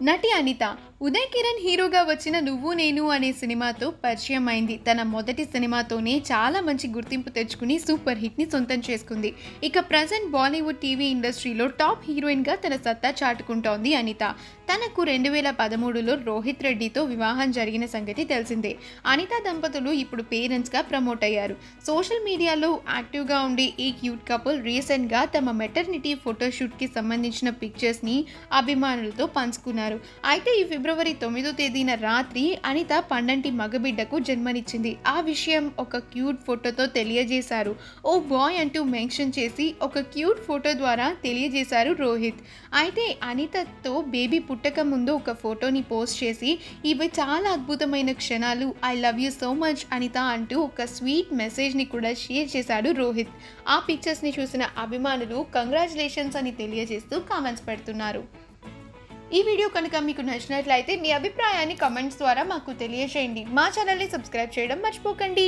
నటి అనిత ఉదయ్ కిరణ్ హీరోగా వచ్చిన నువ్వు నేను అనే సినిమాతో పరిచయం అయింది. తన మొదటి సినిమాతోనే చాలా మంచి గుర్తింపు తెచ్చుకుని సూపర్ హిట్ని సొంతం చేసుకుంది. ఇక ప్రజెంట్ బాలీవుడ్ టీవీ ఇండస్ట్రీలో టాప్ హీరోయిన్గా తన సత్తా చాటుకుంటోంది అనిత. తనకు 2013లో రోహిత్ రెడ్డితో వివాహం జరిగిన సంగతి తెలిసిందే. అనిత దంపతులు ఇప్పుడు పేరెంట్స్గా ప్రమోట్ అయ్యారు. సోషల్ మీడియాలో యాక్టివ్గా ఉండే ఈ క్యూట్ కపుల్ రీసెంట్గా తమ మెటర్నిటీ ఫోటోషూట్కి సంబంధించిన పిక్చర్స్ని అభిమానులతో పంచుకున్నారు. అయితే ఈ ఫిబ్రవరి 9వ తేదీన రాత్రి అనిత పండంటి మగబిడ్డకు జన్మనిచ్చింది. ఆ విషయం ఒక క్యూట్ ఫోటోతో తెలియజేశారు. ఓ బాయ్ అంటూ మెన్షన్ చేసి ఒక క్యూట్ ఫోటో ద్వారా తెలియజేశారు రోహిత్. అయితే అనితతో బేబీ పుట్టక ముందు ఒక ఫోటోని పోస్ట్ చేసి ఇవి చాలా అద్భుతమైన క్షణాలు, I love you so much Anitha అంటూ ఒక స్వీట్ మెసేజ్ని కూడా షేర్ చేశాడు రోహిత్. ఆ పిక్చర్స్ని చూసిన అభిమానులు కంగ్రాచులేషన్స్ అని తెలియజేస్తూ కామెంట్స్ పెడుతున్నారు. ఈ వీడియో కనుక మీకు నచ్చినట్లయితే మీ అభిప్రాయాన్ని కామెంట్స్ ద్వారా మాకు తెలియజేయండి. మా ఛానల్ని సబ్స్క్రైబ్ చేయడం మర్చిపోకండి.